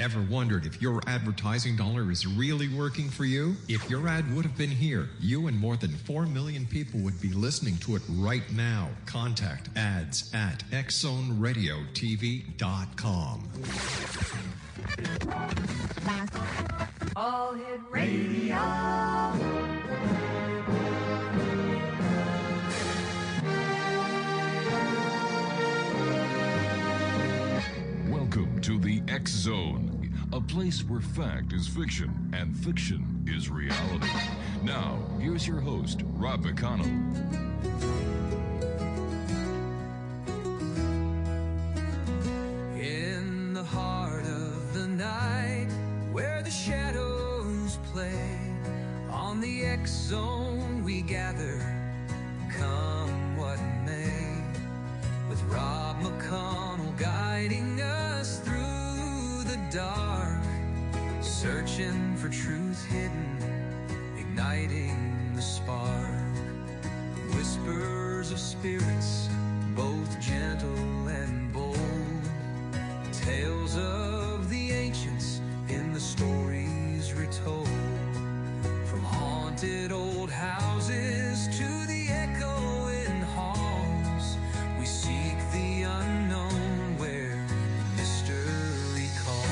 Ever wondered if your advertising dollar is really working for you? If your ad would have been here, you and more than 4 million people would be listening to it right now. Contact ads at xzoneradiotv.com. All Hit Radio. Welcome to the X Zone, a place where fact is fiction and fiction is reality. Now, here's your host, Rob McConnell. In the heart of the night, where the shadows play, on the X Zone we gather, come what may, with Rob McConnell guiding us through the dark, searching for truth hidden, igniting the spark. Whispers of spirits, both gentle and bold, tales of the ancients in the stories retold, from haunted old houses to the echoing halls, we seek the unknown where mystery calls.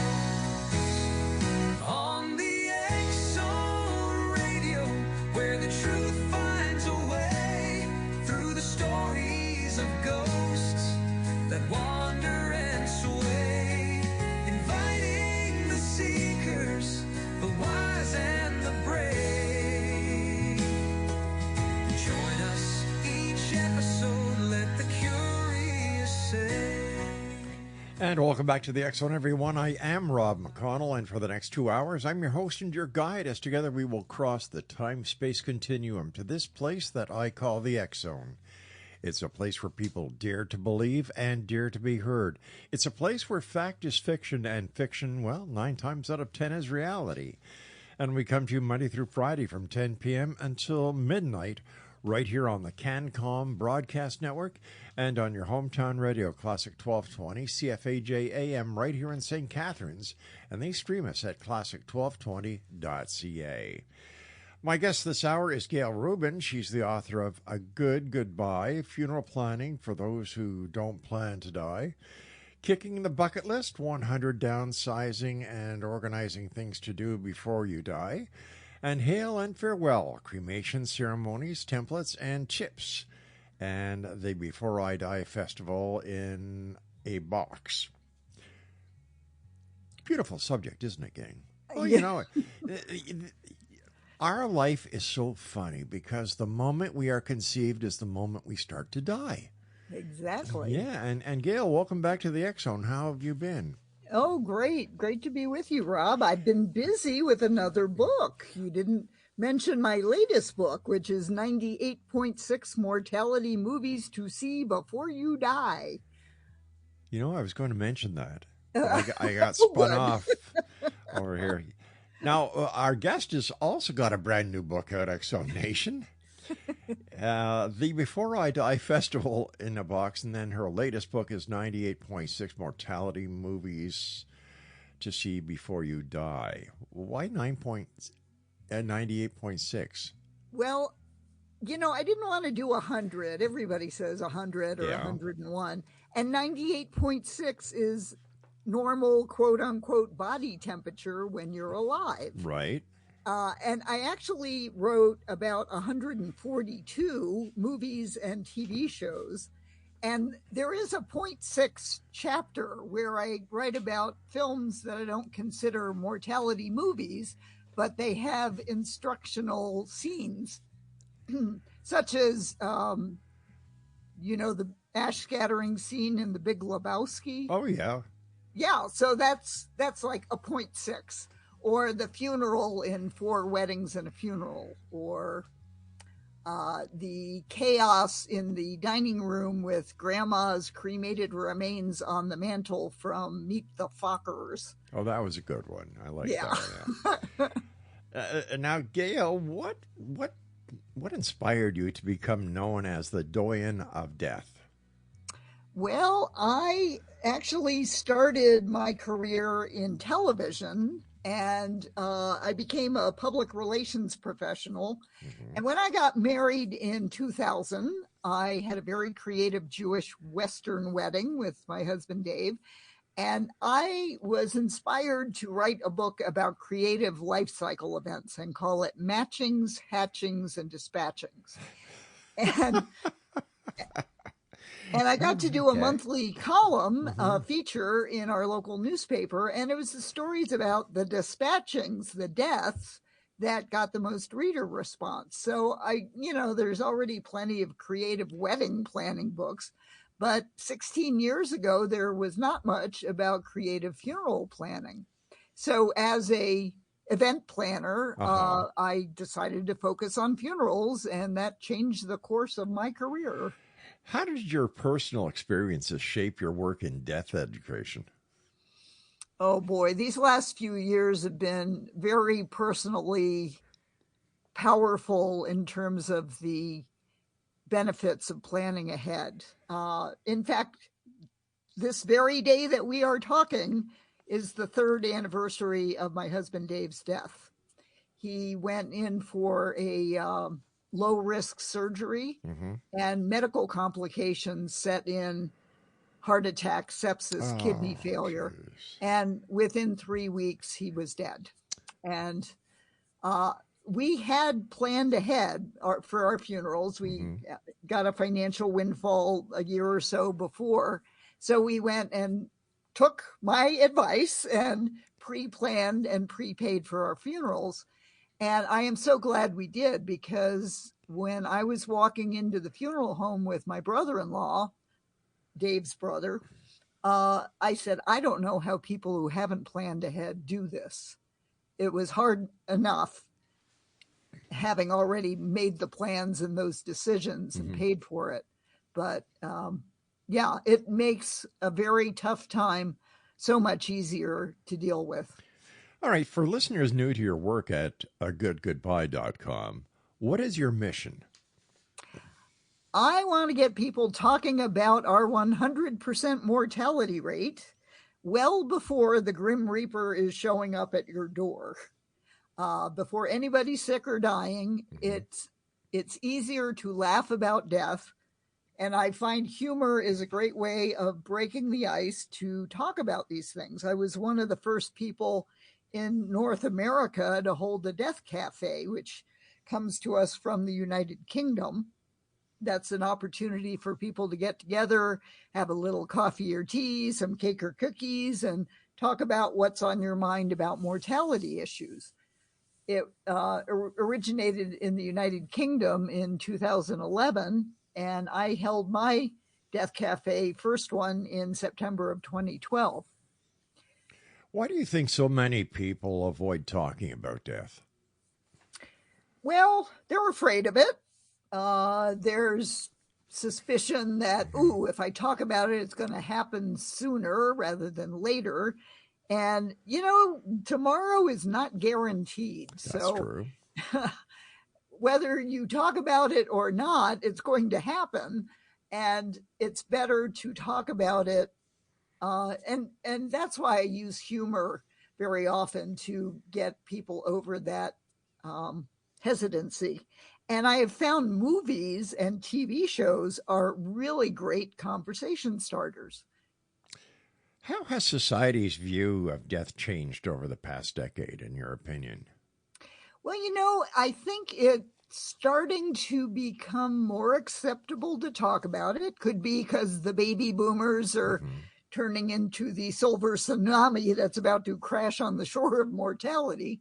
On the X-Zone Radio, where the truth finds a way through the stories of ghosts that wander and sway, inviting the seekers, the wise and the brave. Join us each episode, let the curious say. And welcome back to the X Zone, everyone. I am Rob McConnell, and for the next 2 hours, I'm your host and your guide, as together we will cross the time-space continuum to this place that I call the X Zone. It's a place where people dare to believe and dare to be heard. It's a place where fact is fiction, and fiction, well, 9 times out of 10 is reality. And we come to you Monday through Friday from 10 p.m. until midnight, right here on the CanCom Broadcast Network and on your hometown radio, Classic 1220, CFAJ AM, right here in St. Catharines. And they stream us at classic1220.ca. My guest this hour is Gail Rubin. She's the author of A Good Goodbye, Funeral Planning for Those Who Don't Plan to Die, Kicking the Bucket List, 100 Downsizing and Organizing Things to Do Before You Die, and Hail and Farewell, Cremation Ceremonies, Templates, and Tips, and the Before I Die Festival in a Box. Beautiful subject, isn't it, gang? Well, you know, our life is so funny because the moment we are conceived is the moment we start to die. Exactly. Yeah, and Gail, welcome back to the X Zone. How have you been? Oh, great. Great to be with you, Rob. I've been busy with another book. You didn't mention my latest book, which is 98.6 Mortality Movies to See Before You Die. You know, I was going to mention that. I got spun off over here. Now, our guest has also got a brand new book out, X Zone Nation. The Before I Die Festival in a Box, and then her latest book is 98.6 Mortality Movies to See Before You Die. Why 98.6? Well, you know, I didn't want to do 100. Everybody says 100 or 101. And 98.6 is normal, quote unquote, body temperature when you're alive. Right. And I actually wrote about 142 movies and TV shows. And there is a 0.6 chapter where I write about films that I don't consider mortality movies, but they have instructional scenes, such as, you know, the ash scattering scene in The Big Lebowski. Oh, yeah. Yeah, so that's like a 0.6. Or the funeral in 4 Weddings and a Funeral, or the chaos in the dining room with Grandma's cremated remains on the mantle from Meet the Fockers. Oh, that was a good one. I like that one. Yeah. Now, Gail, what inspired you to become known as the Doyen of Death? Well, I actually started my career in television, and I became a public relations professional. And when I got married in 2000, I had a very creative Jewish Western wedding with my husband, Dave. And I was inspired to write a book about creative life cycle events and call it Matchings, Hatchings, and Dispatchings. And I got to do a monthly column feature in our local newspaper, and it was the stories about the dispatchings, the deaths, that got the most reader response. So there's already plenty of creative wedding planning books, but 16 years ago, there was not much about creative funeral planning. So as a event planner, I decided to focus on funerals, and that changed the course of my career. How did your personal experiences shape your work in death education? Oh boy, these last few years have been very personally powerful in terms of the benefits of planning ahead. In fact, this very day that we are talking is the 3rd anniversary of my husband Dave's death. He went in for a low-risk surgery, and medical complications set in: heart attack, sepsis, kidney failure. Geez. And within 3 weeks, he was dead. And we had planned ahead for our funerals. We got a financial windfall a year or so before. So we went and took my advice and pre-planned and prepaid for our funerals. And I am so glad we did, because when I was walking into the funeral home with my brother-in-law, Dave's brother, I said, I don't know how people who haven't planned ahead do this. It was hard enough having already made the plans and those decisions and paid for it. But it makes a very tough time so much easier to deal with. All right, for listeners new to your work at agoodgoodbye.com, what is your mission? I want to get people talking about our 100% mortality rate well before the Grim Reaper is showing up at your door. Before anybody's sick or dying, it's easier to laugh about death. And I find humor is a great way of breaking the ice to talk about these things. I was one of the first people in North America to hold the Death Cafe, which comes to us from the United Kingdom. That's an opportunity for people to get together, have a little coffee or tea, some cake or cookies, and talk about what's on your mind about mortality issues. It originated in the United Kingdom in 2011, and I held my Death Cafe first one in September of 2012. Why do you think so many people avoid talking about death? Well, they're afraid of it. There's suspicion that, if I talk about it, it's going to happen sooner rather than later. And, tomorrow is not guaranteed. That's true. Whether you talk about it or not, it's going to happen. And it's better to talk about it. And that's why I use humor very often to get people over that hesitancy. And I have found movies and TV shows are really great conversation starters. How has society's view of death changed over the past decade, in your opinion? Well, I think it's starting to become more acceptable to talk about it. Could be because the baby boomers are turning into the silver tsunami that's about to crash on the shore of mortality.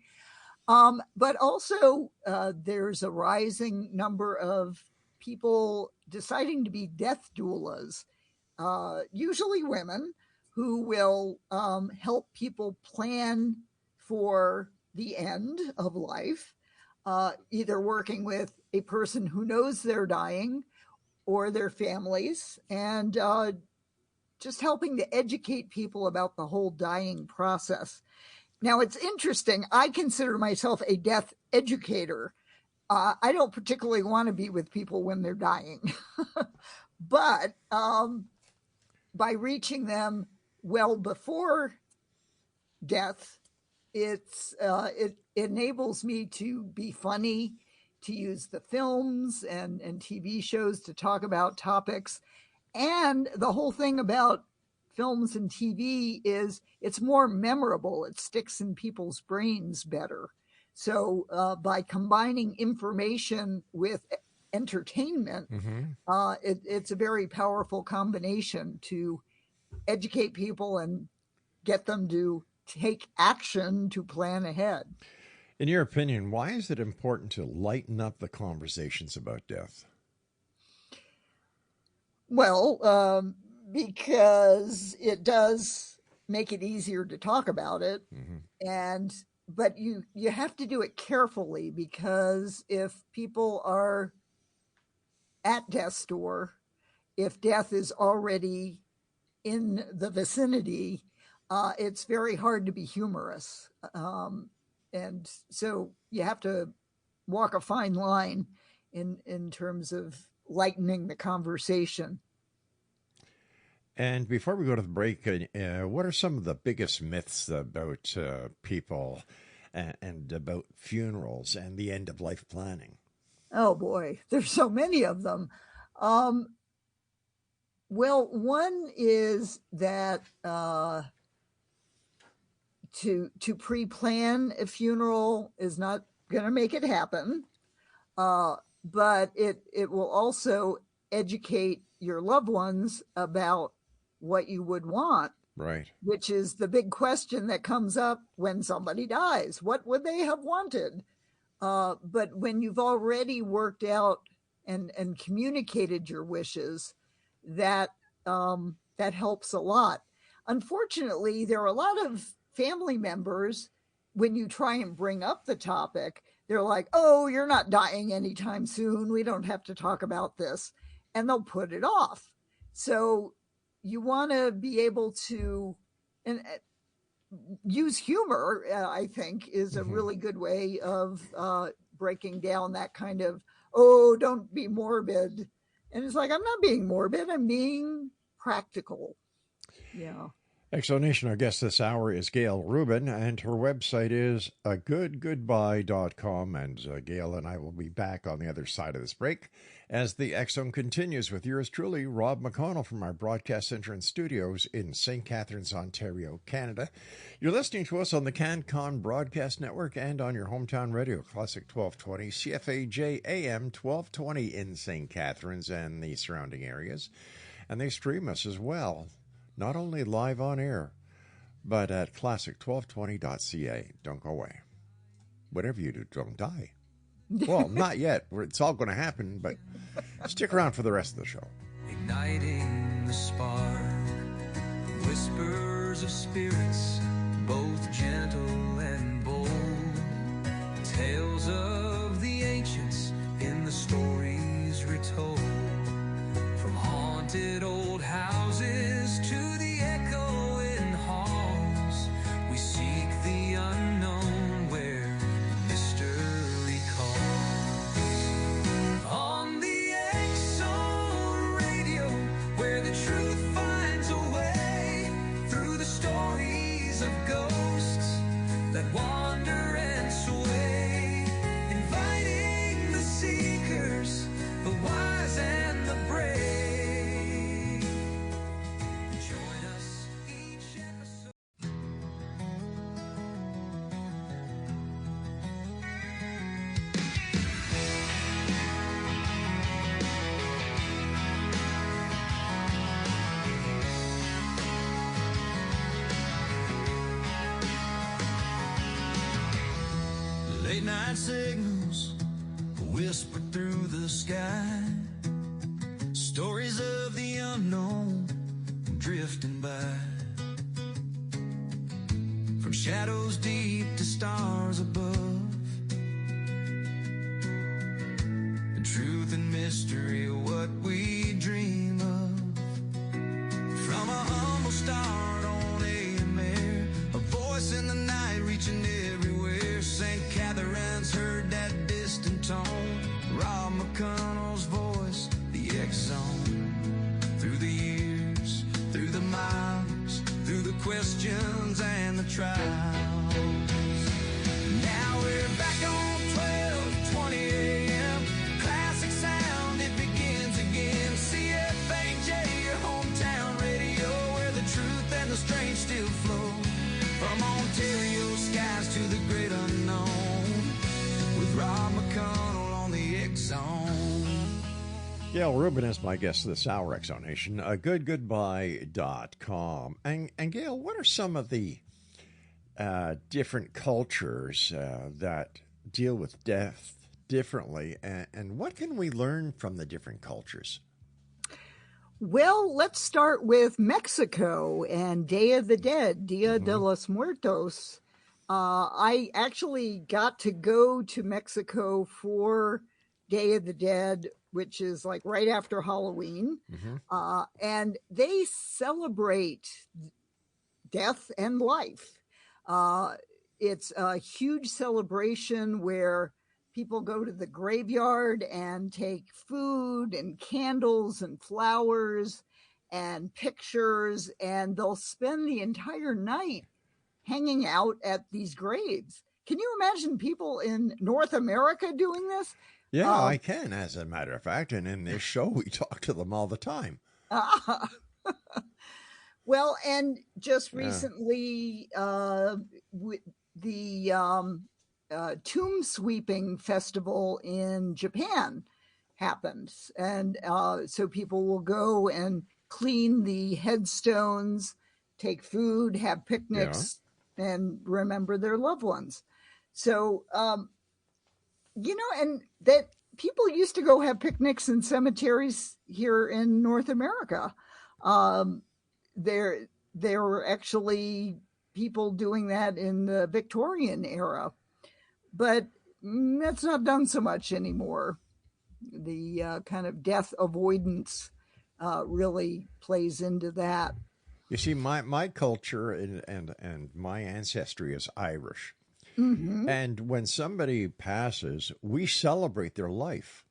But also there's a rising number of people deciding to be death doulas, usually women, who will help people plan for the end of life, either working with a person who knows they're dying or their families, and just helping to educate people about the whole dying process. Now, it's interesting. I consider myself a death educator. I don't particularly want to be with people when they're dying. But by reaching them well before death, it enables me to be funny, to use the films and TV shows to talk about topics. And the whole thing about films and TV is it's more memorable. It sticks in people's brains better. So by combining information with entertainment, it's a very powerful combination to educate people and get them to take action to plan ahead. In your opinion, why is it important to lighten up the conversations about death? Well, because it does make it easier to talk about it. But you have to do it carefully, because if people are at death's door, if death is already in the vicinity, it's very hard to be humorous. And so you have to walk a fine line in terms of lightening the conversation. And before we go to the break, what are some of the biggest myths about people and about funerals and the end of life planning? Oh boy, there's so many of them. Well, one is that to pre-plan a funeral is not going to make it happen, but it will also educate your loved ones about what you would want. Right. Which is the big question that comes up when somebody dies. What would they have wanted? But when you've already worked out and communicated your wishes, that helps a lot. Unfortunately, there are a lot of family members, when you try and bring up the topic, they're like, oh, you're not dying anytime soon. We don't have to talk about this. And they'll put it off. So you want to be able to use humor, I think, is a really good way of breaking down that kind of, oh, don't be morbid. And it's like, I'm not being morbid. I'm being practical. Yeah. Exonation, our guest this hour is Gail Rubin, and her website is agoodgoodbye.com. And Gail and I will be back on the other side of this break as the Exxon continues with yours truly, Rob McConnell, from our broadcast center and studios in St. Catharines, Ontario, Canada. You're listening to us on the CanCon Broadcast Network and on your hometown radio, Classic 1220, CFAJ AM 1220 in St. Catharines and the surrounding areas. And they stream us as well, not only live on air, but at classic1220.ca. Don't go away. Whatever you do, don't die. Well, not yet. It's all going to happen, but stick around for the rest of the show. Igniting the spark, whispers of spirits, both gentle and bold. Tales of the ancients in the stories retold. From haunted old houses to the echoing halls, we seek the unknown where mystery calls. On the Exo Radio, where the truth finds a way through the stories of ghosts that wander and sway, inviting the seekers, the wise and the brave. Late night signals whisper through the sky, stories of the unknown drifting by. From shadows deep to stars above, the truth and mystery, what we dream of. From a humble start on AM air, a voice in the night reaching everywhere. St. Catharines heard that distant tone. Rob McConnell's voice, the X-Zone. Through the years, through the questions and the trials. Now we're back on 12:20 a.m. Classic sound, it begins again. CFAJ, your hometown radio, where the truth and the strange still flow. From Ontario skies to the great unknown, with Rob McConnell on the X-Zone. Gail Rubin is my guest this hour, X-Zone, goodgoodbye.com. And Gail, what are some of the different cultures that deal with death differently, and what can we learn from the different cultures? Well, let's start with Mexico and Day of the Dead, Dia de los Muertos. I actually got to go to Mexico for Day of the Dead, which is like right after Halloween. And they celebrate death and life. It's a huge celebration where people go to the graveyard and take food and candles and flowers and pictures, and they'll spend the entire night hanging out at these graves. Can you imagine people in North America doing this? Yeah, I can, as a matter of fact. And in this show, we talk to them all the time. Well, and just recently, the tomb sweeping festival in Japan happens. And so people will go and clean the headstones, take food, have picnics, and remember their loved ones. So, and that people used to go have picnics in cemeteries here in North America. There were actually people doing that in the Victorian era, but that's not done so much anymore. The kind of death avoidance really plays into that. You see, my culture and my ancestry is Irish. And when somebody passes, we celebrate their life.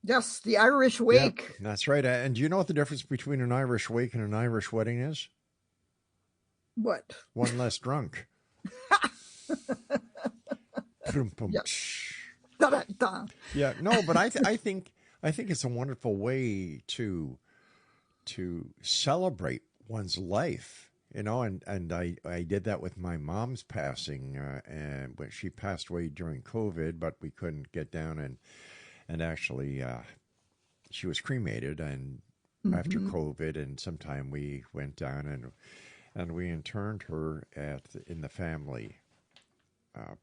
Yes, the Irish wake. Yep, that's right. And do you know what the difference between an Irish wake and an Irish wedding is? What? One less drunk. Yeah, no, but I think it's a wonderful way to celebrate one's life, and I did that with my mom's passing, and when she passed away during COVID, but we couldn't get down and actually she was cremated, and after COVID, and sometime we went down and we interned her in the family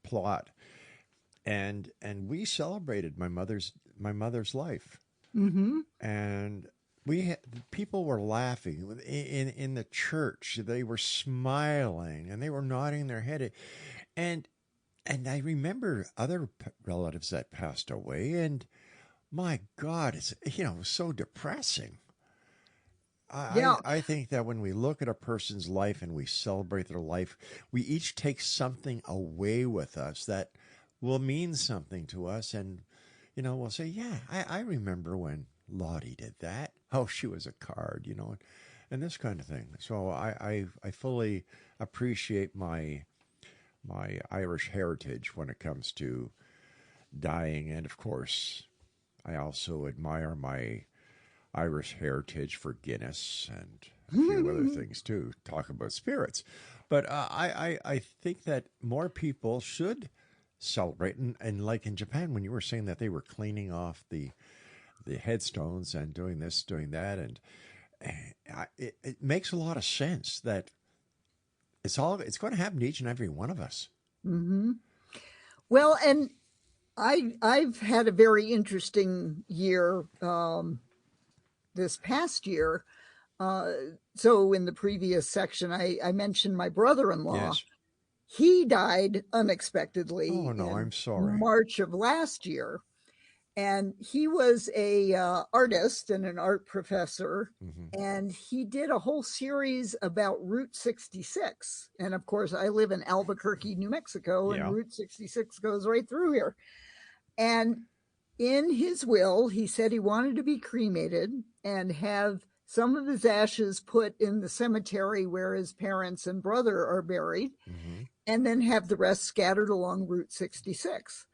plot. And we celebrated my mother's life, and people were laughing in the church. They were smiling and they were nodding their head, and I remember other relatives that passed away, and my God, it's so depressing. I think that when we look at a person's life and we celebrate their life, we each take something away with us that will mean something to us, and we'll say, yeah, I remember when Lottie did that. Oh, she was a card, and this kind of thing. So I fully appreciate my Irish heritage when it comes to dying, and of course I also admire my Irish heritage for Guinness and a few other things too. Talk about spirits, but I think that more people should celebrate, and like in Japan, when you were saying that they were cleaning off the headstones and doing this, doing that, and it makes a lot of sense that it's going to happen to each and every one of us. Well, and I've had a very interesting year this past year. So in the previous section, I mentioned my brother-in-law. Yes. He died unexpectedly. Oh, no, I'm sorry. March of last year. And he was a artist and an art professor. And he did a whole series about Route 66. And of course, I live in Albuquerque, New Mexico, and Route 66 goes right through here. And in his will, he said he wanted to be cremated and have some of his ashes put in the cemetery where his parents and brother are buried, and then have the rest scattered along Route 66.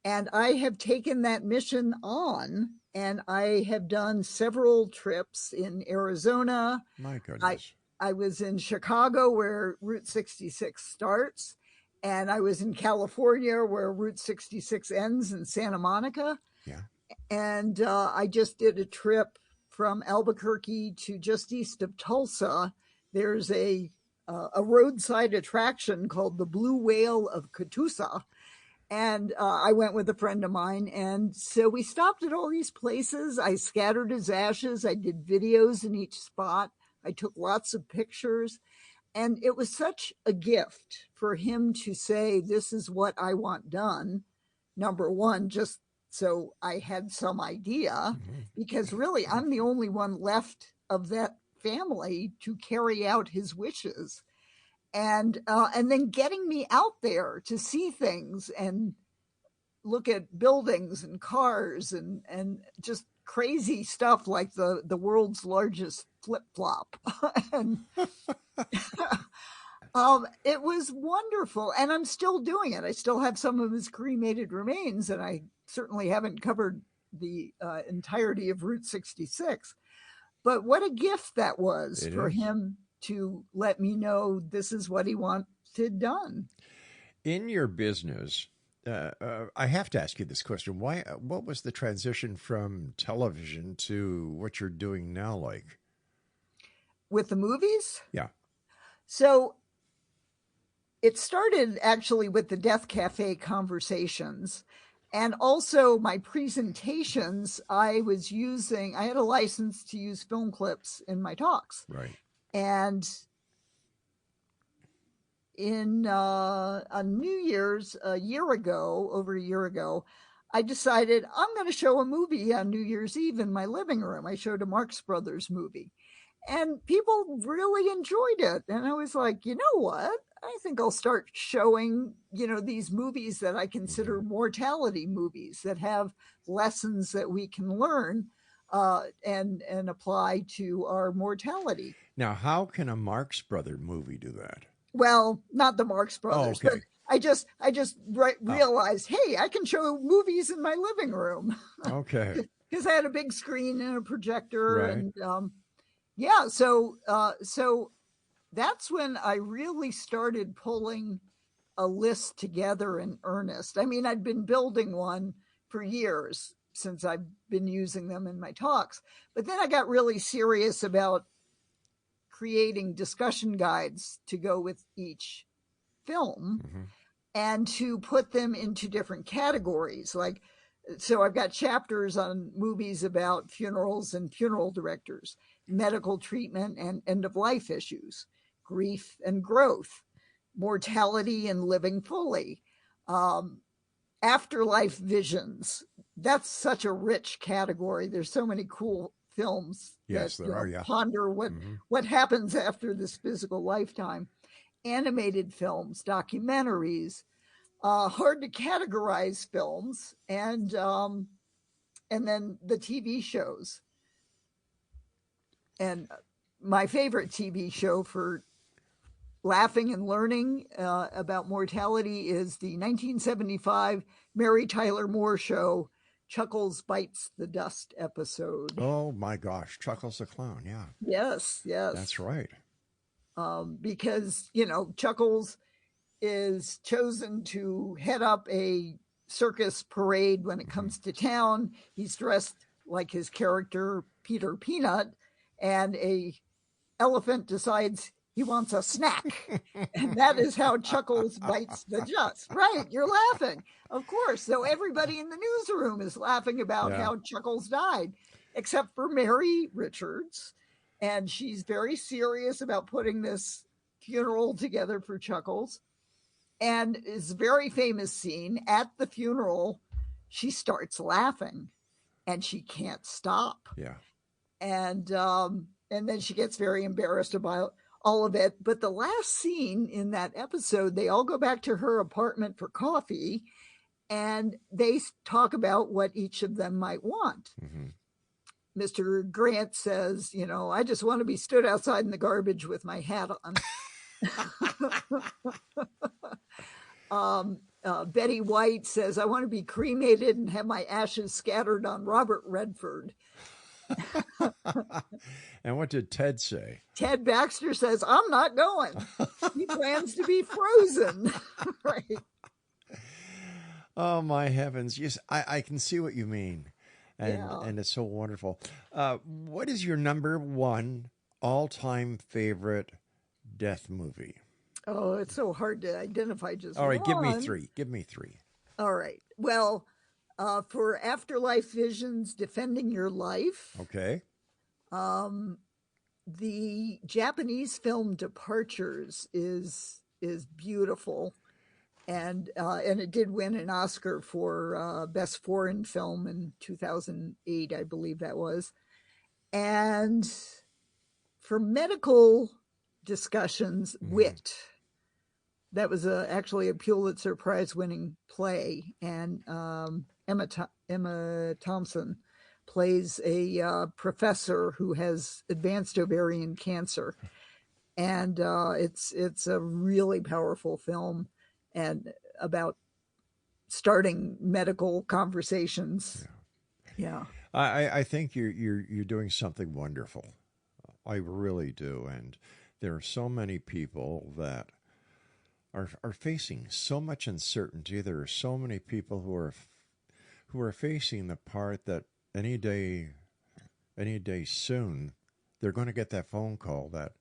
And I have taken that mission on, and I have done several trips in Arizona. My goodness. I was in Chicago, where Route 66 starts, and I was in California, where Route 66 ends in Santa Monica. Yeah. And I just did a trip from Albuquerque to just east of Tulsa. There's a roadside attraction called the Blue Whale of Catoosa. And I went with a friend of mine. And so we stopped at all these places. I scattered his ashes. I did videos in each spot. I took lots of pictures. And it was such a gift for him to say, this is what I want done. Number one, just so I had some idea, because really I'm the only one left of that family to carry out his wishes. And then getting me out there to see things and look at buildings and cars and just crazy stuff like the world's largest flip-flop. And it was wonderful. And I'm still doing it. I still have some of his cremated remains, and I certainly haven't covered the entirety of Route 66. But what a gift that was for him to let me know this is what he wanted done. In your business, I have to ask you this question. What was the transition from television to what you're doing now like? With the movies? Yeah. So it started actually with the Death Cafe conversations. And also my presentations, I had a license to use film clips in my talks. Right. And in on New Year's, over a year ago, I decided I'm going to show a movie on New Year's Eve in my living room. I showed a Marx Brothers movie, and people really enjoyed it. And I was like, you know what? I think I'll start showing, these movies that I consider mortality movies that have lessons that we can learn and apply to our mortality. Now, how can a Marx Brother movie do that? Well, not the Marx Brothers, okay. But I just realized, hey, I can show movies in my living room. Okay. Because I had a big screen and a projector, Right. and so that's when I really started pulling a list together in earnest. I mean, I'd been building one for years since I've been using them in my talks, but then I got really serious about creating discussion guides to go with each film and to put them into different categories. So I've got chapters on movies about funerals and funeral directors, medical treatment and end-of-life issues, grief and growth, mortality and living fully, afterlife visions. That's such a rich category. There's so many cool films that ponder what happens after this physical lifetime. Animated films, documentaries, hard to categorize films, and then the TV shows. And my favorite TV show for laughing and learning about mortality is the 1975 Mary Tyler Moore show, Chuckles Bites the Dust episode. Oh my gosh, Chuckles the Clown, yeah. Yes. That's right. Because, Chuckles is chosen to head up a circus parade when it comes to town. He's dressed like his character, Peter Peanut, and a elephant decides he wants a snack. And that is how Chuckles bites the dust. Right, you're laughing. Of course. So everybody in the newsroom is laughing about how Chuckles died, except for Mary Richards. And she's very serious about putting this funeral together for Chuckles. And it's a very famous scene at the funeral. She starts laughing and she can't stop. Yeah. And then she gets very embarrassed about all of it. But the last scene in that episode, they all go back to her apartment for coffee, and they talk about what each of them might want. Mr. Grant says, I just want to be stood outside in the garbage with my hat on. Betty White says, I want to be cremated and have my ashes scattered on Robert Redford. And what did Ted say? Ted Baxter says, I'm not going. He plans to be frozen. Right. Oh, my heavens. Yes, I can see what you mean. And it's so wonderful. What is your number one all-time favorite death movie? Oh, it's so hard to identify just All right, one. Give me three. All right. Well, for Afterlife Visions, Defending Your Life. Okay. The Japanese film Departures is beautiful. And it did win an Oscar for Best Foreign Film in 2008, I believe that was. And for medical discussions, Wit. That was actually a Pulitzer Prize-winning play. And Emma Thompson plays a professor who has advanced ovarian cancer. And it's a really powerful film. And about starting medical conversations. Yeah. I think you're doing something wonderful. I really do. And there are so many people that are facing so much uncertainty. There are so many people who are facing the part that any day soon they're going to get that phone call that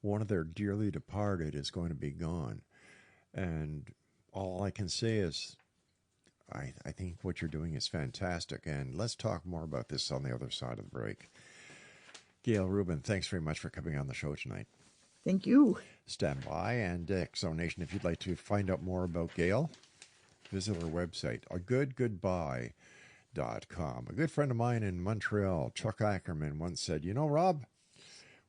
one of their dearly departed is going to be gone. And all I can say is I think what you're doing is fantastic. And let's talk more about this on the other side of the break. Gail Rubin, thanks very much for coming on the show tonight. Thank you. Stand by. And Exonation, if you'd like to find out more about Gail, visit our website, agoodgoodbye.com. A good friend of mine in Montreal, Chuck Ackerman, once said, Rob,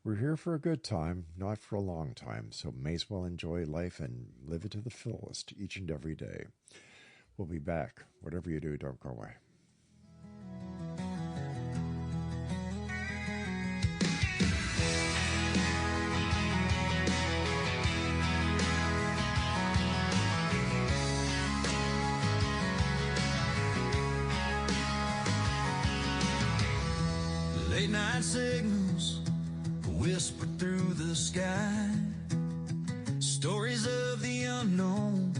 we're here for a good time, not for a long time, so may as well enjoy life and live it to the fullest each and every day. We'll be back. Whatever you do, don't go away. Late night signals whisper through the sky, stories of the unknown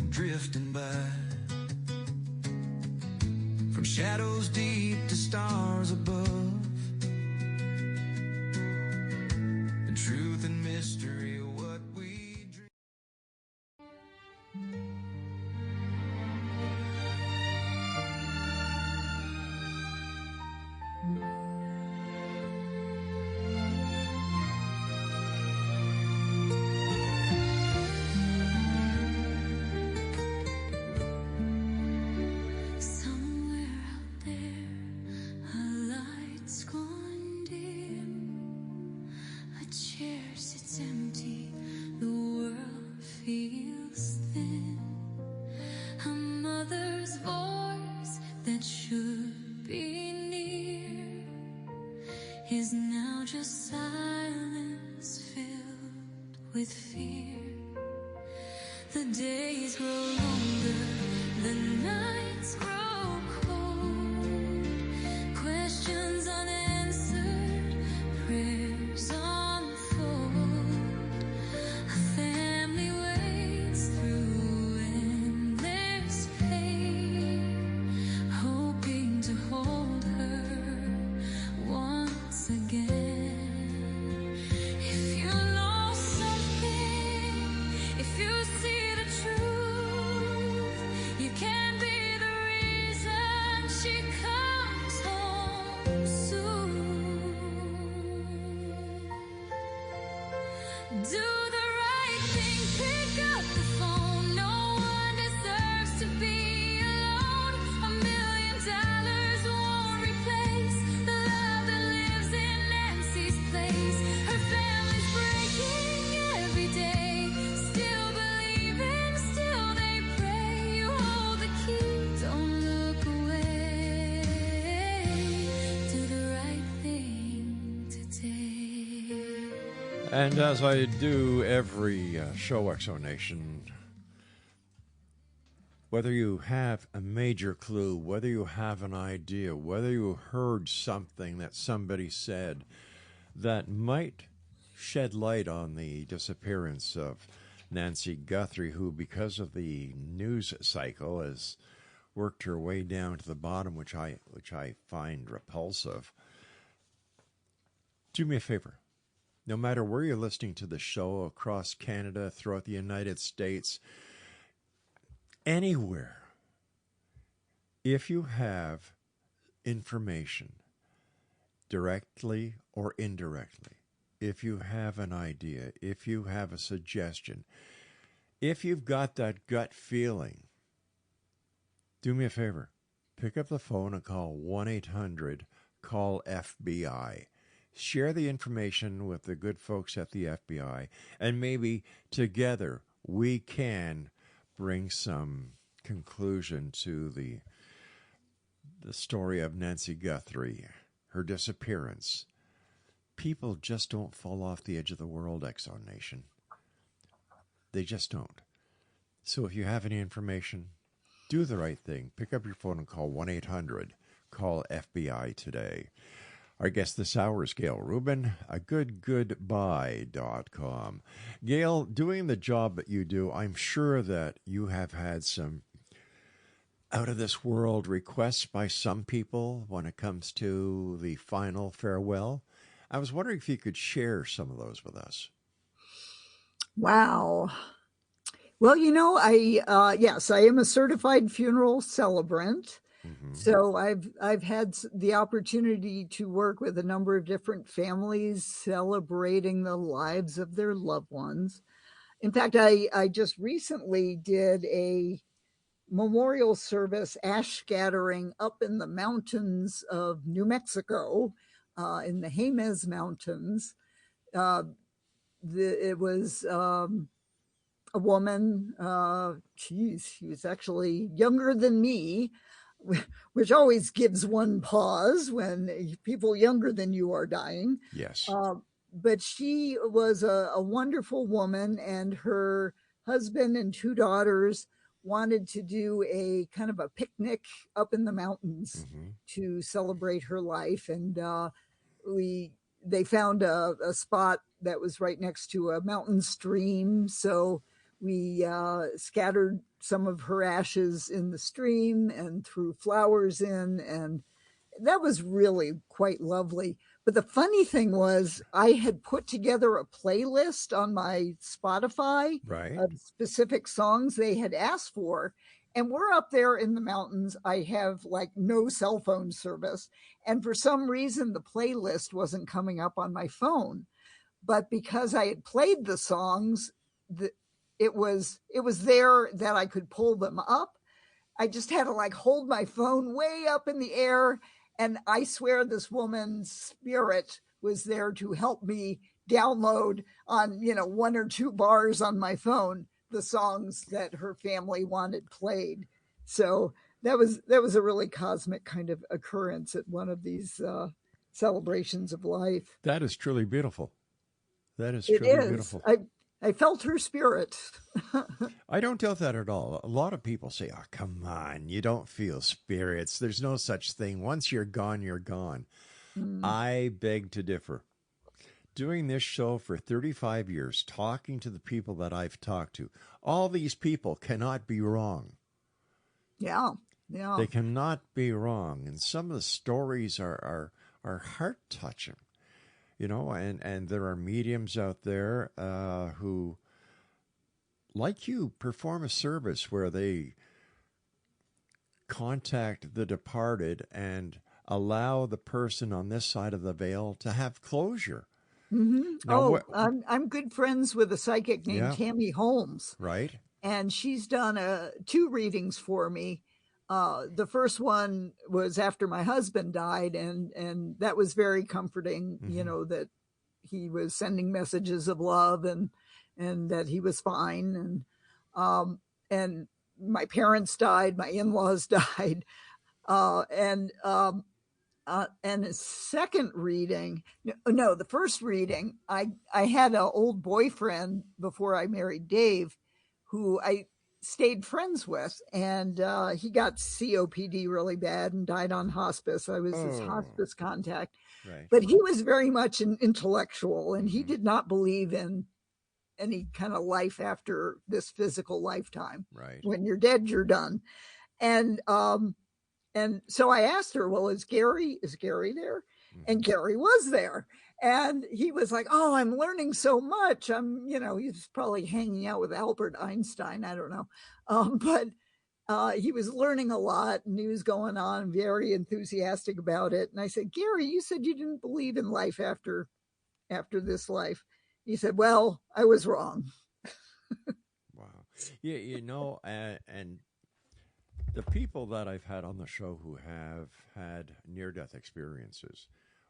drifting by, from shadows deep to stars above, the truth and mystery of what we dream. Is now just silence filled with fear. The days grow longer, the nights grow cold. Questions unanswered, prayers unfold. A family waits through endless pain, hoping to hold her once again. If you know something, if you see the truth, you can be the And as I do every show, Exonation, whether you have a major clue, whether you have an idea, whether you heard something that somebody said that might shed light on the disappearance of Nancy Guthrie, who, because of the news cycle, has worked her way down to the bottom, which I find repulsive. Do me a favor. No matter where you're listening to the show, across Canada, throughout the United States, anywhere, if you have information, directly or indirectly, if you have an idea, if you have a suggestion, if you've got that gut feeling, do me a favor. Pick up the phone and call 1-800-CALL-FBI. Share the information with the good folks at the FBI, and maybe together we can bring some conclusion to the story of Nancy Guthrie, her disappearance. People just don't fall off the edge of the world, Exxon Nation. They just don't. So if you have any information, do the right thing. Pick up your phone and call 1-800-CALL-FBI today. Our guest this hour is Gail Rubin, agoodgoodbye.com. Gail, doing the job that you do, I'm sure that you have had some out-of-this-world requests by some people when it comes to the final farewell. I was wondering if you could share some of those with us. Wow. Well, yes, I am a certified funeral celebrant. Mm-hmm. So I've had the opportunity to work with a number of different families celebrating the lives of their loved ones. In fact, I just recently did a memorial service, ash scattering up in the mountains of New Mexico, in the Jemez Mountains. It was a woman, she was actually younger than me, which always gives one pause when people younger than you are dying. Yes. But she was a wonderful woman, and her husband and two daughters wanted to do a kind of a picnic up in the mountains to celebrate her life. And they found a spot that was right next to a mountain stream. So we scattered some of her ashes in the stream and threw flowers in, and that was really quite lovely. But the funny thing was, I had put together a playlist on my Spotify of specific songs they had asked for. And we're up there in the mountains. I have like no cell phone service. And for some reason, the playlist wasn't coming up on my phone. But because I had played the songs, it was there that I could pull them up. I just had to like hold my phone way up in the air. And I swear this woman's spirit was there to help me download on, one or two bars on my phone, the songs that her family wanted played. So that was a really cosmic kind of occurrence at one of these celebrations of life. That is truly beautiful. That is truly beautiful. I felt her spirit. I don't doubt that at all. A lot of people say, oh, come on, you don't feel spirits. There's no such thing. Once you're gone, you're gone. I beg to differ. Doing this show for 35 years, talking to the people that I've talked to, all these people cannot be wrong. Yeah. They cannot be wrong. And some of the stories are heart-touching. And there are mediums out there who, like you, perform a service where they contact the departed and allow the person on this side of the veil to have closure. Now, I'm good friends with a psychic named Tammy Holmes. Right. And she's done 2 readings for me. The first one was after my husband died, and that was very comforting, that he was sending messages of love and that he was fine. And my parents died, my in-laws died. And the second reading, no, the first reading, I had an old boyfriend before I married Dave, who I stayed friends with, and he got COPD really bad and died on hospice. I was his hospice contact. Right. But he was very much an intellectual, and he did not believe in any kind of life after this physical lifetime. Right. When you're dead, you're done. And so I asked her, well, is Gary there? And Gary was there. And he was like, oh, I'm learning so much. He's probably hanging out with Albert Einstein. I don't know. But he was learning a lot, and he was going on very enthusiastic about it. And I said, Gary, you said you didn't believe in life after this life. He said, well, I was wrong. Wow. Yeah, and the people that I've had on the show who have had near-death experiences,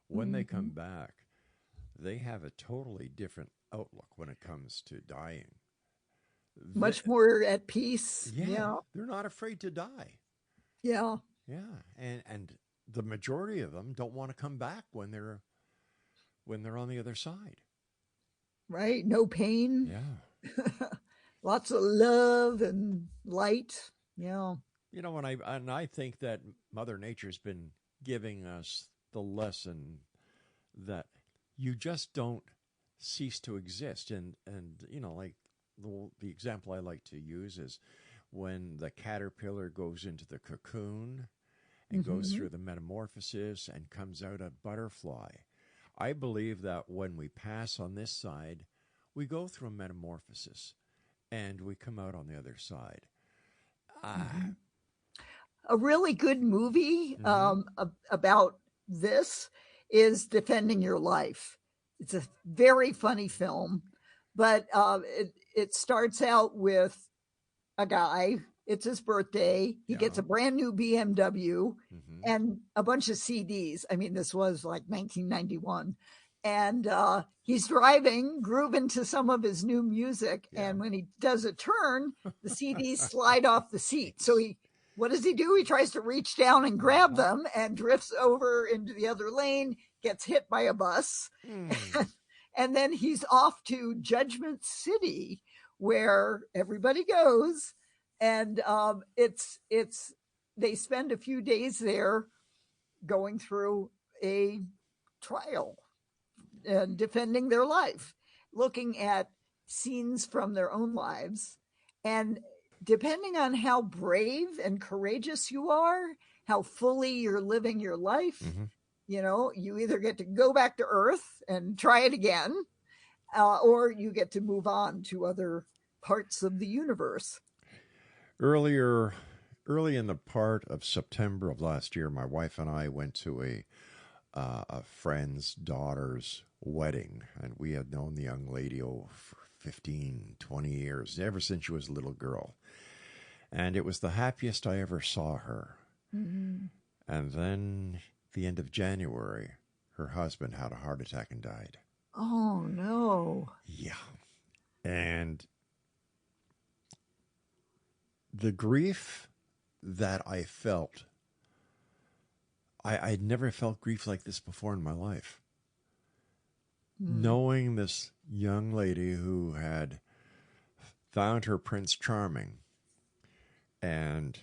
when they come back, they have a totally different outlook when it comes to dying. Much more at peace. Yeah. They're not afraid to die. Yeah. Yeah. And the majority of them don't want to come back when they're on the other side. Right. No pain. Yeah. Lots of love and light. Yeah. And I think that Mother Nature's been giving us the lesson that you just don't cease to exist. And like the example I like to use is when the caterpillar goes into the cocoon and goes through the metamorphosis and comes out a butterfly. I believe that when we pass on this side, we go through a metamorphosis and we come out on the other side. A really good movie about this is Defending Your Life. It's a very funny film, but it starts out with a guy. It's his birthday. He gets a brand new BMW and a bunch of CDs. I mean, this was like 1991. And he's driving, grooving to some of his new music. Yeah. And when he does a turn, the CDs slide off the seat. So what does he do? He tries to reach down and grab them and drifts over into the other lane, gets hit by a bus. And then he's off to Judgment City, where everybody goes. And they spend a few days there going through a trial and defending their life, looking at scenes from their own lives. And depending on how brave and courageous you are, how fully you're living your life, you either get to go back to Earth and try it again, or you get to move on to other parts of the universe. Early in the part of September of last year, my wife and I went to a friend's daughter's wedding, and we had known the young lady for 15, 20 years, ever since she was a little girl. And it was the happiest I ever saw her. And then the end of January, her husband had a heart attack and died. Oh, no. Yeah. And the grief that I felt, I'd never felt grief like this before in my life. Knowing this young lady who had found her Prince Charming and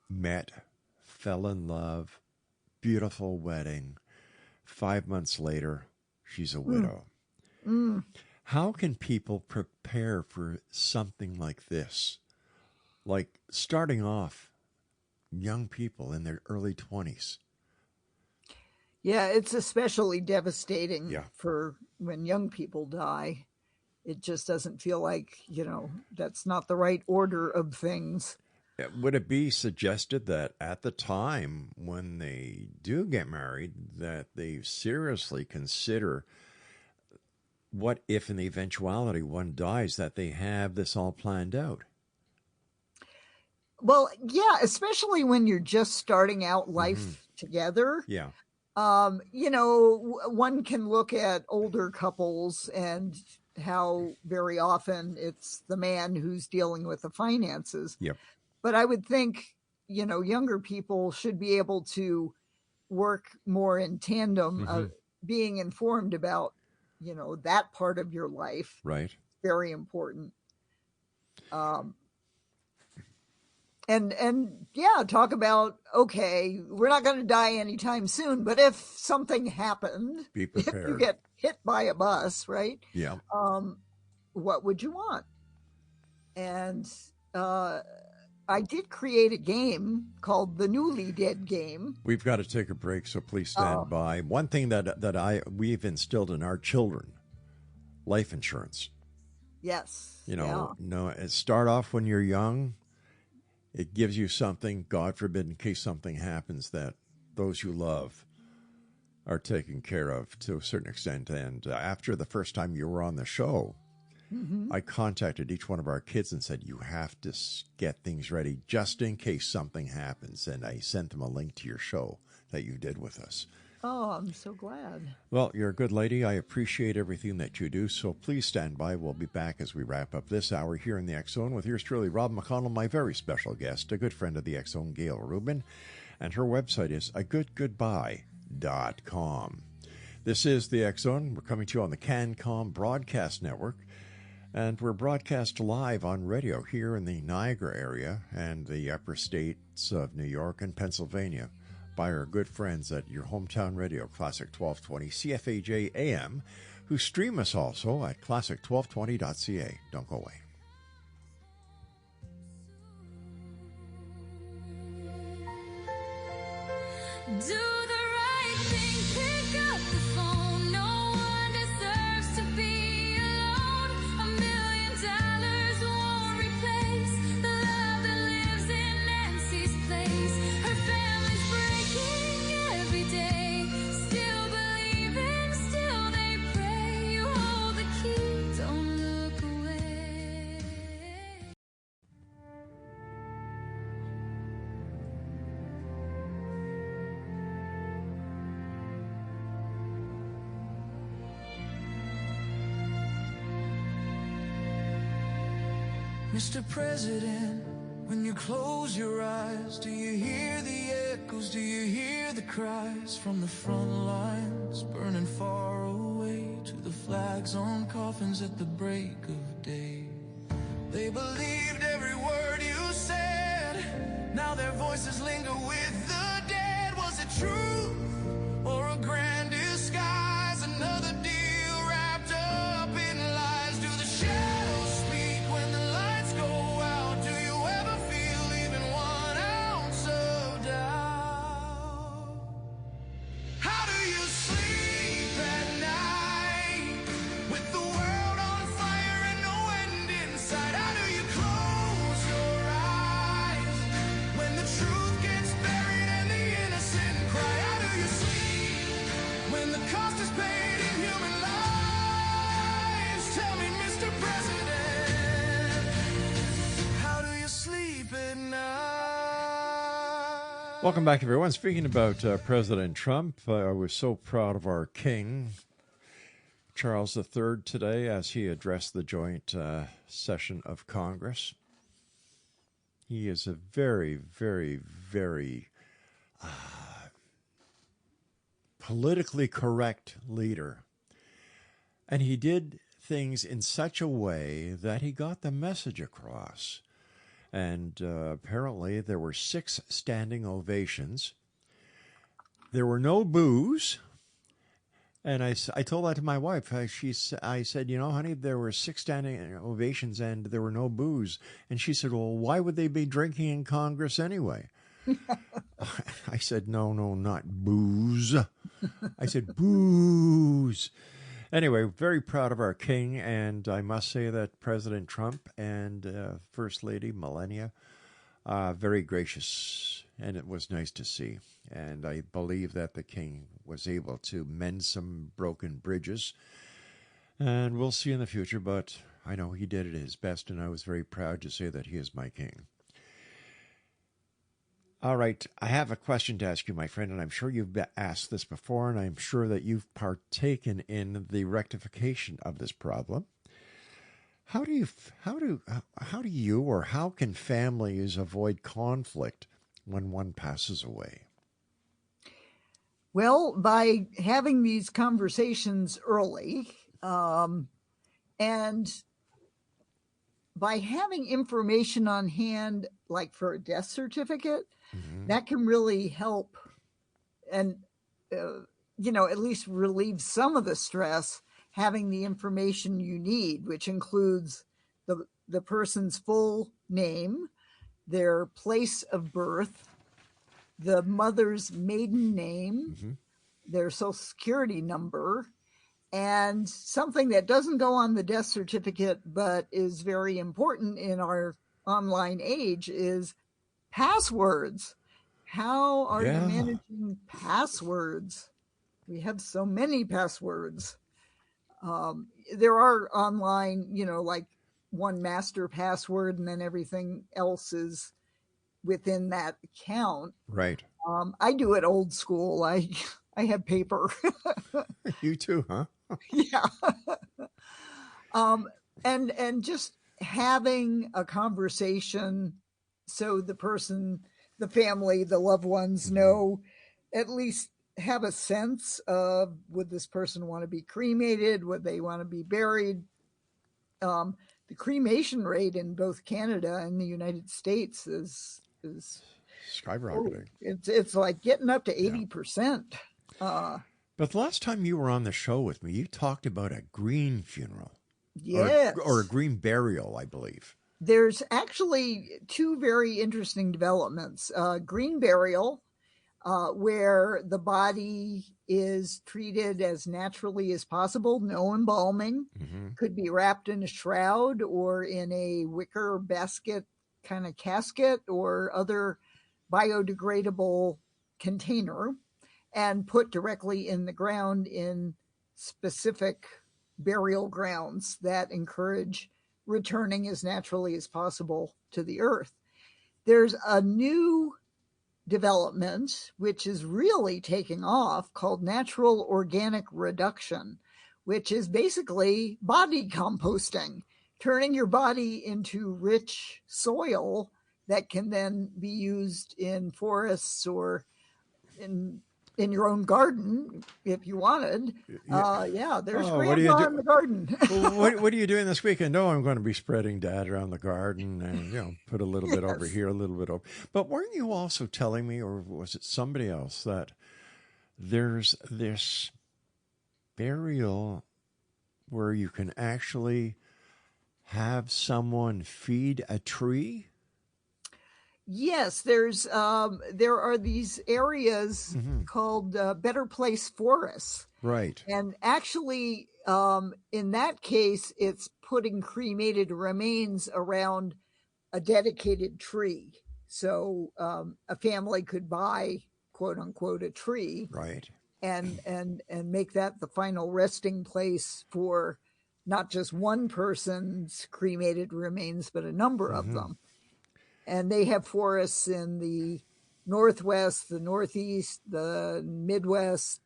met, fell in love, beautiful wedding. 5 months later, she's a widow. How can people prepare for something like this? Like starting off young people in their early 20s. Yeah, it's especially devastating for when young people die. It just doesn't feel like, that's not the right order of things. Would it be suggested that at the time when they do get married, that they seriously consider what if in the eventuality one dies, that they have this all planned out? Well, yeah, especially when you're just starting out life together. Yeah. One can look at older couples and how very often it's the man who's dealing with the finances. Yep. But I would think, younger people should be able to work more in tandem, being informed about, that part of your life. Right. Very important. And yeah, talk about, okay, we're not going to die anytime soon, but if something happened, Be prepared. If you get hit by a bus, right? Yeah. What would you want? And I did create a game called the Newly Dead Game. We've got to take a break, so please stand by. One thing that we've instilled in our children, life insurance. Yes. Start off when you're young. It gives you something, God forbid, in case something happens, that those you love are taken care of to a certain extent. And after the first time you were on the show, I contacted each one of our kids and said, you have to get things ready just in case something happens. And I sent them a link to your show that you did with us. Oh, I'm so glad. Well, you're a good lady. I appreciate everything that you do. So please stand by. We'll be back as we wrap up this hour here in the X Zone with yours truly, Rob McConnell, my very special guest, a good friend of the X Zone, Gail Rubin. And her website is agoodgoodbye.com. This is the X Zone. We're coming to you on the CanCom Broadcast Network. And we're broadcast live on radio here in the Niagara area and the upper states of New York and Pennsylvania by our good friends at your hometown radio, Classic 1220 CFAJ AM, who stream us also at classic1220.ca. Don't go away. Do the right thing, pick up the phone. No one deserves to be alone. $1 million won't replace the love that lives in Nancy's place. Her family's breaking every day, still believing, still they pray. You hold the key, don't look away. Mr. President, when you close your eyes, do you hear the echoes? Do you hear the cries from the front lines, burning far away to the flags on coffins at the break of day? They believed every word you said. Now their voices linger with the dead. Was it truth or a grand disguise? Another deal wrapped up in lies. Do the shadows speak when the lights go out? Do you ever feel even 1 ounce of doubt? How do you sleep at night with the world on fire and no end in sight? How do you close your eyes when the truth gets buried and the innocent cry? How do you sleep when the cost is paid in human lives? Tell me, Mr. President, how do you sleep at night? Welcome back, everyone. Speaking about President Trump, I was so proud of our king, Charles III, today as he addressed the joint session of Congress. He is a very, very, very politically correct leader. And he did things in such a way that he got the message across. And apparently there were 6 standing ovations. There were no boos. And I told that to my wife. I said, honey, there were 6 standing ovations and there were no boos. And she said, well, why would they be drinking in Congress anyway? I said, no, not booze. I said, booze. Anyway, very proud of our king, and I must say that President Trump and First Lady Melania, very gracious, and it was nice to see. And I believe that the king was able to mend some broken bridges, and we'll see in the future, but I know he did it his best, and I was very proud to say that he is my king. All right, I have a question to ask you, my friend, and I'm sure you've asked this before, and I'm sure that you've partaken in the rectification of this problem. How do you or how can families avoid conflict when one passes away? Well, by having these conversations early, and by having information on hand, like for a death certificate, that can really help and, at least relieve some of the stress, having the information you need, which includes the person's full name, their place of birth, the mother's maiden name, their social security number, and something that doesn't go on the death certificate but is very important in our online age is passwords. How are you managing passwords? We have so many passwords. There are online, like one master password, and then everything else is within that account. Right. I do it old school. I have paper. You too, huh? Yeah. And just having a conversation so the person, the family, the loved ones know, at least have a sense of, would this person want to be cremated? Would they want to be buried? The cremation rate in both Canada and the United States is skyrocketing. It's like getting up to 80%. But the last time you were on the show with me, you talked about a green funeral. Yes. Or a green burial, I believe. There's actually two very interesting developments. Green burial, where the body is treated as naturally as possible, no embalming, could be wrapped in a shroud or in a wicker basket kind of casket or other biodegradable container, and put directly in the ground in specific burial grounds that encourage returning as naturally as possible to the earth. There's a new development, which is really taking off, called natural organic reduction, which is basically body composting, turning your body into rich soil that can then be used in forests or in your own garden if you wanted. There's grandma in the garden. What are you doing this weekend? Oh, I'm going to be spreading dad around the garden and, put a little bit over here, a little bit over. But weren't you also telling me, or was it somebody else, that there's this burial where you can actually have someone feed a tree? Yes, there are these areas called Better Place forests. Right. And actually, in that case, it's putting cremated remains around a dedicated tree. So a family could buy, quote unquote, a tree. Right. And make that the final resting place for not just one person's cremated remains, but a number of them. And they have forests in the Northwest, the Northeast, the Midwest,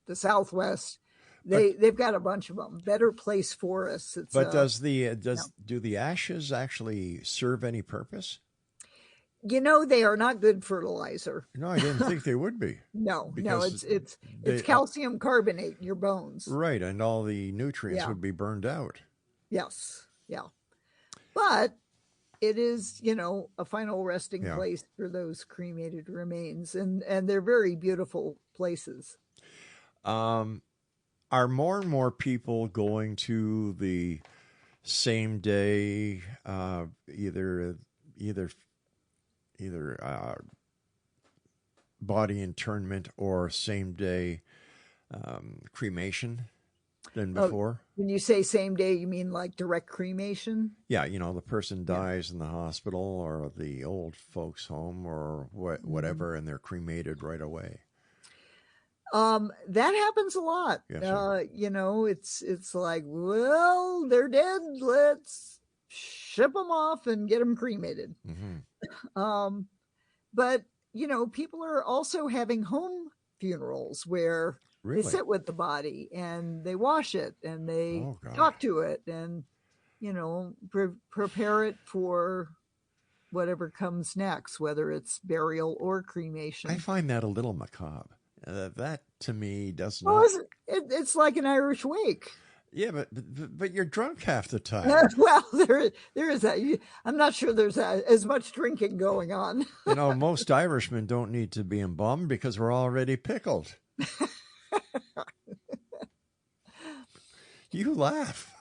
the Southwest. They've got a bunch of them. Better Place forests. But do the ashes actually serve any purpose? They are not good fertilizer. No, I didn't think they would be. No, it's calcium carbonate in your bones. Right, and all the nutrients would be burned out. Yes, yeah. But it is, a final resting place for those cremated remains, and they're very beautiful places. Are more and more people going to the same day, either body interment or same day cremation than before? When you say same day, you mean like direct cremation? Yeah, the person dies in the hospital or the old folks' home or whatever, and they're cremated right away. That happens a lot. Yes, sir. It's like, well, they're dead. Let's ship them off and get them cremated. But people are also having home funerals where they sit with the body and they wash it and they talk to it and, prepare it for whatever comes next, whether it's burial or cremation. I find that a little macabre. That to me does Well, not. it's like an Irish wake. Yeah, but you're drunk half the time. Well, there is that. I'm not sure there's as much drinking going on. You know, most Irishmen don't need to be embalmed because we're already pickled. You laugh.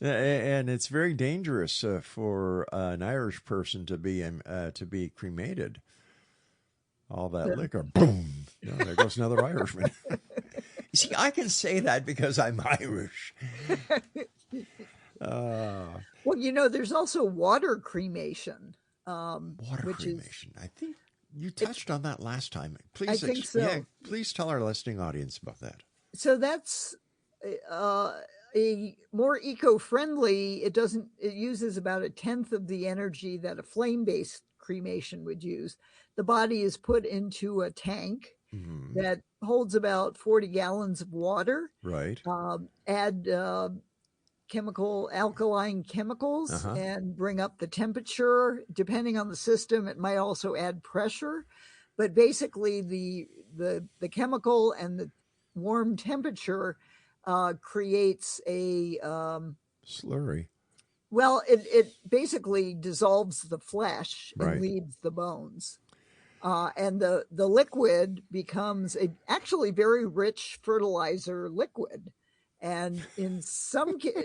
And it's very dangerous for an Irish person to be cremated. All that liquor, boom! You know, there goes another Irishman. You see, I can say that because I'm Irish. Well, you know, there's also water cremation. Water which cremation. I think you touched on that last time. Please, I think so. Yeah, please tell our listening audience about that. So that's a more eco-friendly. It uses about a tenth of the energy that a flame-based cremation would use. The body is put into a tank that holds about 40 gallons of water. Right. Add alkaline chemicals and bring up the temperature. Depending on the system, it might also add pressure. But basically, the chemical and the warm temperature creates a slurry. Well, it basically dissolves the flesh and Right. leaves the bones. And the liquid becomes actually very rich fertilizer liquid. And in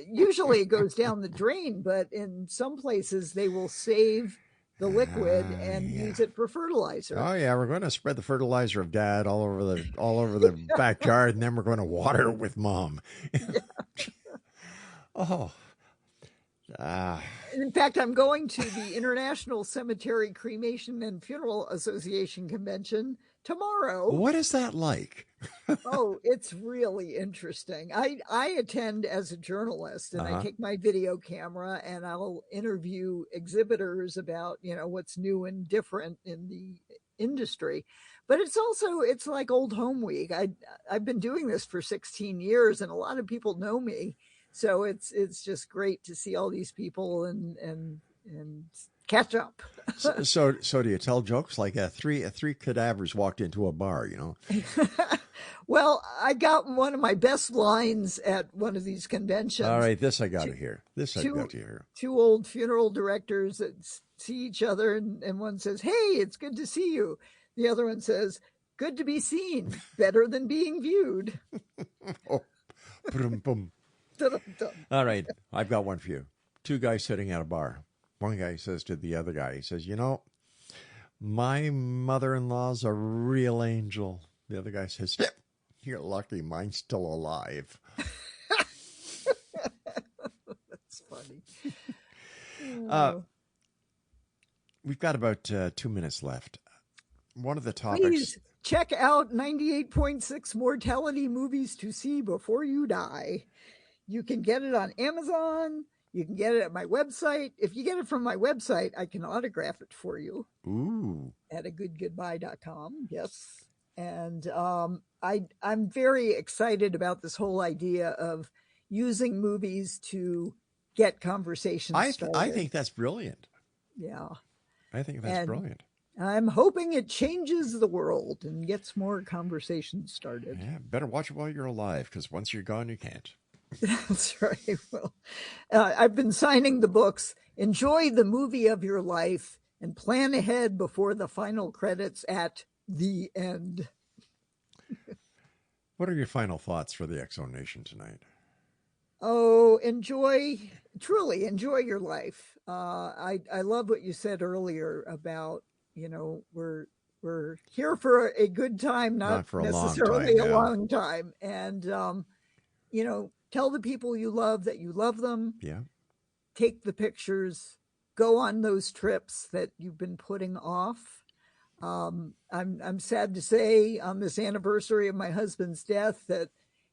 usually it goes down the drain, but in some places they will save the liquid and use it for fertilizer. Oh yeah, we're going to spread the fertilizer of Dad all over the backyard, and then we're going to water it with Mom. Oh. In fact, I'm going to the International Cemetery Cremation and Funeral Association convention tomorrow. What is that like? Oh, it's really interesting. I attend as a journalist, and I take my video camera and I'll interview exhibitors about, what's new and different in the industry. But it's like old home week. I've been doing this for 16 years and a lot of people know me. So it's just great to see all these people and catch up. So do you tell jokes like three cadavers walked into a bar, Well, I got one of my best lines at one of these conventions. All right, this I got to hear. Two old funeral directors that see each other, and one says, "Hey, it's good to see you." The other one says, "Good to be seen. Better than being viewed." Oh, boom, boom. All right, I've got one for you. Two guys sitting at a bar. One guy says to the other guy, he says, my mother-in-law's a real angel. The other guy says, you're lucky, mine's still alive. That's funny. We've got about 2 minutes left. One of the topics... Please check out 98.6 Mortality Movies to See Before You Die. You can get it on Amazon. You can get it at my website. If you get it from my website, I can autograph it for you. Ooh. At agoodgoodbye.com. Yes. And I'm very excited about this whole idea of using movies to get conversations started. I think that's brilliant. Yeah. I think that's brilliant. I'm hoping it changes the world and gets more conversations started. Yeah, better watch it while you're alive, because once you're gone, you can't. That's right. Well, I've been signing the books. Enjoy the movie of your life and plan ahead before the final credits at the end. What are your final thoughts for the X-Zone Nation tonight? Oh, truly enjoy your life. I love what you said earlier about, we're here for a good time, not for necessarily a long time. And, tell the people you love that you love them. Yeah. Take the pictures, go on those trips that you've been putting off. I'm sad to say on this anniversary of my husband's death that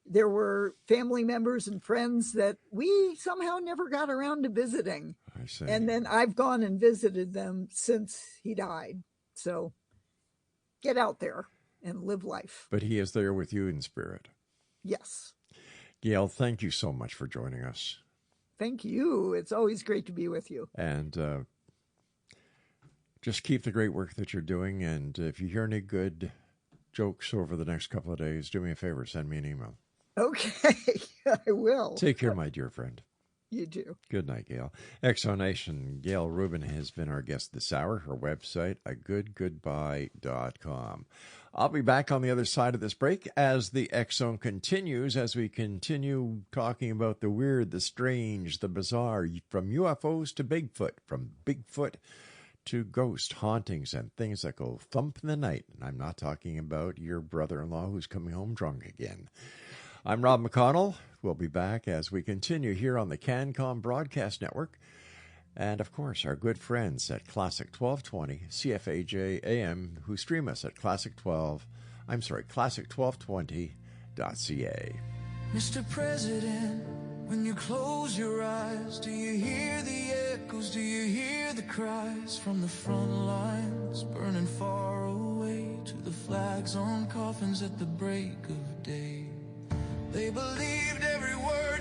there were family members and friends that we somehow never got around to visiting. I see. And then I've gone and visited them since he died. So get out there and live life. But he is there with you in spirit. Yes. Gail, thank you so much for joining us. Thank you. It's always great to be with you. And just keep the great work that you're doing. And if you hear any good jokes over the next couple of days, do me a favor, send me an email. Okay, I will. Take care, my dear friend. You do. Good night, Gail. Exonation, Gail Rubin has been our guest this hour. Her website, agoodgoodbye.com. I'll be back on the other side of this break as the X-Zone continues, as we continue talking about the weird, the strange, the bizarre, from UFOs to Bigfoot, from Bigfoot to ghost hauntings and things that go thump in the night. And I'm not talking about your brother-in-law who's coming home drunk again. I'm Rob McConnell. We'll be back as we continue here on the CanCom Broadcast Network. And, of course, our good friends at Classic 1220, CFAJ AM, who stream us at classic1220.ca. Mr. President, when you close your eyes, do you hear the echoes? Do you hear the cries from the front lines, burning far away, to the flags on coffins at the break of day? They believed every word